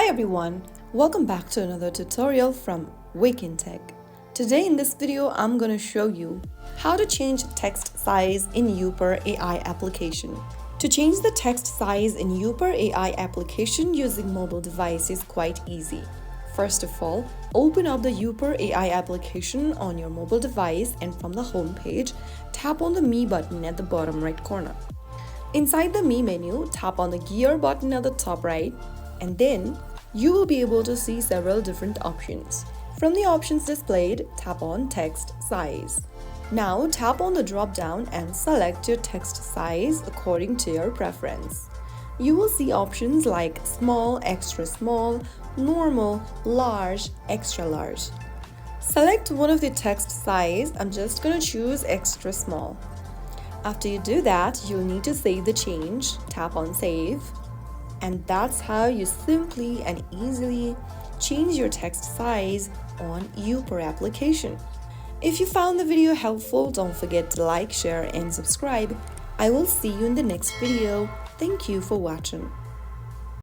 Hi everyone, welcome back to another tutorial from Wake&Tech. Today in this video, I'm going to show you how to change text size in Youper AI application. To change the text size in Youper AI application using mobile device is quite easy. First of all, open up the Youper AI application on your mobile device and from the home page, tap on the Me button at the bottom right corner. Inside the Me menu, tap on the Gear button at the top right, and then you will be able to see several different options. From the options displayed, tap on Text Size. Now tap on the drop-down and select your text size according to your preference. You will see options like small, extra small, normal, large, extra large. Select one of the text size. I'm just going to choose extra small. After you do that, you'll need to save the change. Tap on Save. And that's how you simply and easily change your text size on Youper application. If you found the video helpful, don't forget to like, share, and subscribe. I will see you in the next video. Thank you for watching.